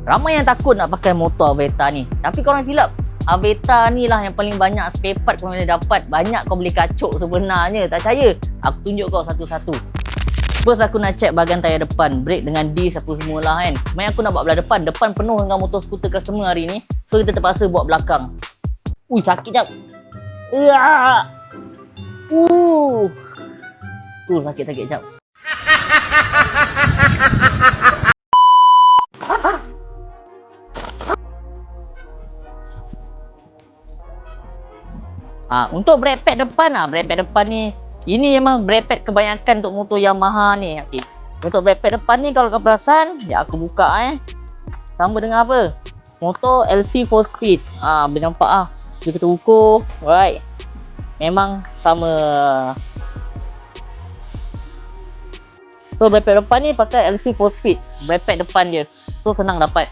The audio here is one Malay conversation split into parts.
Ramai yang takut nak pakai motor Aveta ni. Tapi korang silap. Aveta ni lah yang paling banyak spare part kau boleh dapat. Banyak kau boleh kacuk sebenarnya. Tak percaya? Aku tunjuk kau satu-satu. First aku nak check bahagian tayar depan. Brake dengan disc apa semualah kan. Main aku nak buat belah depan. Depan penuh dengan motor skuter customer hari ni. So kita terpaksa buat belakang. Ui sakit jap. Sakit jap. Untuk brake pad depan brake pad depan ni, ini memang brake pad kebanyakan untuk motor Yamaha ni. Okey. Untuk brake pad depan ni kalau kau perasan, aku buka sama dengan apa? Motor LC 4 speed. Boleh nampak Dia kita ukur. Alright. Memang sama. So brake pad depan ni pakai LC 4 speed. Brake pad depan dia. So senang dapat.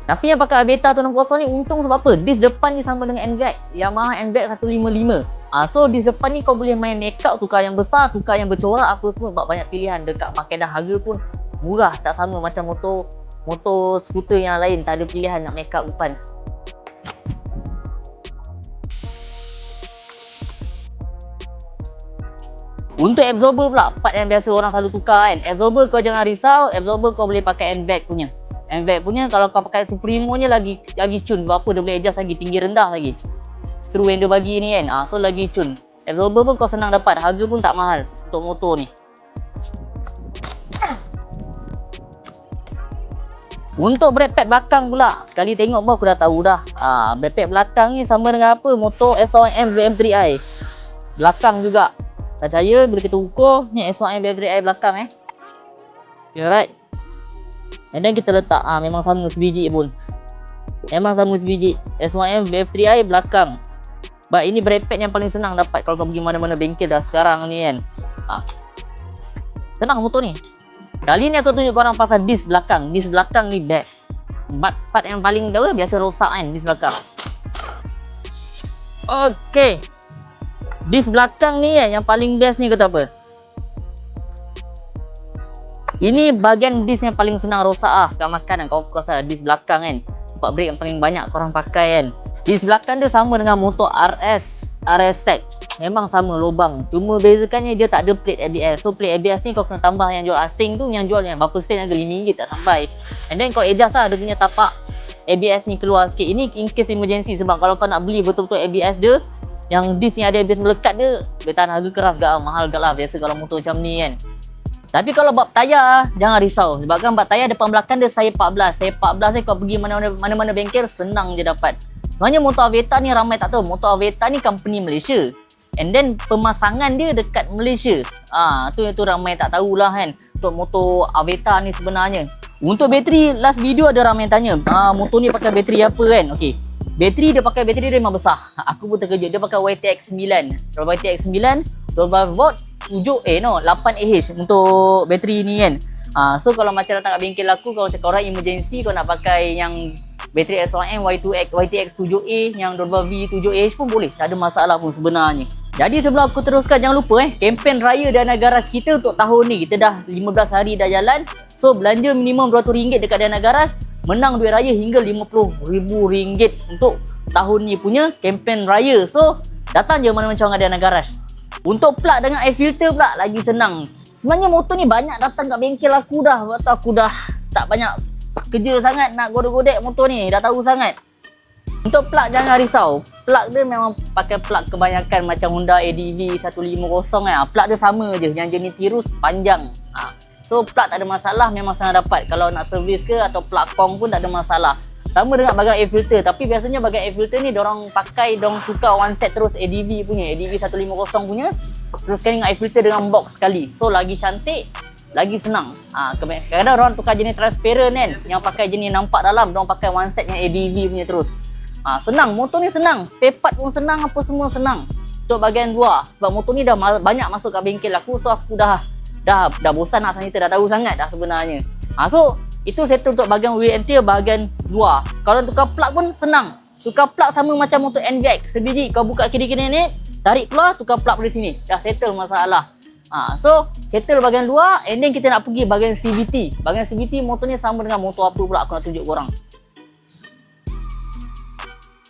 Tapi yang pakai Aveta 260 ni untung sebab apa? Disc depan ni sama dengan NVAC. Yamaha NVAC 155. So disc depan ni kau boleh main make up, tukar yang besar, tukar yang bercorak apa semua. Sebab banyak pilihan. Dekat market dah harga pun murah. Tak sama macam motor skuter yang lain. Tak ada pilihan nak make up depan. Untuk absorber pula, part yang biasa orang selalu tukar kan. Absorber kau jangan risau. Absorber kau boleh pakai NVAC punya. NVAC punya kalau kau pakai Supremo nya lagi cun. Berapa dia boleh adjust lagi, tinggi rendah lagi. Screw yang dia bagi ni kan. So lagi cun. Absorber pun kau senang dapat. Harga pun tak mahal untuk motor ni. Untuk brake pad belakang pula, sekali tengok pun aku dah tahu dah. Brake pad belakang ni sama dengan apa? Motor S1M VM3i. Belakang juga. Tak percaya bila kita ukur ni S1M VM3i belakang Alright. And then kita letak memang sama sebiji pun. Memang sama sebiji. S1M VF3i belakang. But ini brake pad yang paling senang dapat kalau kau pergi mana-mana bengkel dah sekarang ni kan. Senang motor ni. Kali ni aku tunjuk korang pasal disc belakang. Disc belakang ni best. Part yang paling biasa rosak kan disc belakang. Okay. Disc belakang ni yang paling best ni kata apa? Ini bahagian disc yang paling senang rosak kat makan kau rasa disc belakang kan. Tempat brake yang paling banyak korang pakai kan. Disc belakang dia sama dengan motor RS Tech. Memang sama lubang. Cuma bezakannya dia tak ada plate ABS. So plate ABS ni kau kena tambah yang jual asing tu. Yang jual yang berapa sen harga RM5 tak sampai. And then kau adjust dia punya tapak ABS ni keluar sikit. Ini in case emergency. Sebab kalau kau nak beli betul-betul ABS dia, yang disc yang ada ABS melekat dia tahan harga keras gak mahal gak lah. Biasa kalau motor macam ni kan. Tapi kalau bab tayar, jangan risau. Sebabkan bab tayar depan belakang dia saya 14. Saya 14 ni kau pergi mana-mana bengkel senang je dapat. Sebenarnya motor Aveta ni ramai tak tahu. Motor Aveta ni company Malaysia. And then pemasangan dia dekat Malaysia. Tu ramai tak tahulah kan. Untuk motor Aveta ni sebenarnya. Untuk bateri, last video ada ramai yang tanya. Motor ni pakai bateri apa kan? Okey. Bateri dia pakai bateri dia memang besar. Aku pun terkejut. Dia pakai YTX 9. YTX 9 12 volt 8Ah untuk bateri ni kan. So kalau macam datang kat bengkel aku, kalau cakap orang emergency kau nak pakai yang bateri S1M YTX 7A yang 12V 7Ah pun boleh. Tak ada masalah pun sebenarnya. Jadi sebelum aku teruskan, jangan lupa kempen raya Dana Garage kita untuk tahun ni. Kita dah 15 hari dah jalan. So belanja minimum RM200 dekat Dana Garage, menang duit raya hingga RM50,000 untuk tahun ni punya kempen raya. So datang je mana-mana cawangan Dana Garage. Untuk plug dengan air filter pula lagi senang. Sebenarnya motor ni banyak datang kat bengkel aku dah. Sebab tu aku dah tak banyak kerja sangat nak godek-godek motor ni. Dah tahu sangat. Untuk plug jangan risau. Plug dia memang pakai plug kebanyakan macam Honda ADV 150 kan. Plug dia sama je. Yang jenis tirus panjang. So plug tak ada masalah, memang senang dapat. Kalau nak servis ke atau plug kong pun tak ada masalah. Sama dengan bahagian air filter. Tapi biasanya bahagian air filter ni diorang pakai, diorang tukar one set terus ADV punya. ADV 150 punya. Teruskan dengan air filter dengan box sekali. So lagi cantik, lagi senang. Kadang-kadang orang tukar jenis transparent kan. Yang pakai jenis nampak dalam, diorang pakai one set yang ADV punya terus. Senang, motor ni senang. Spare part pun senang, apa semua senang. Untuk bahagian luar. Sebab motor ni dah banyak masuk kat bengkel aku. So aku dah bosan nak sanitizer, dah tahu sangat dah sebenarnya. So itu settle untuk bahagian wheel interior, bahagian luar. Kalau tukar plug pun senang. Tukar plug sama macam motor NVAC. Sebiji kau buka kiri-kiri ni, tarik keluar, tukar plug dari sini. Dah settle masalah. So settle bahagian 2, and then kita nak pergi bahagian CVT. Bahagian CVT motor ni sama dengan motor apa pula aku nak tunjuk korang.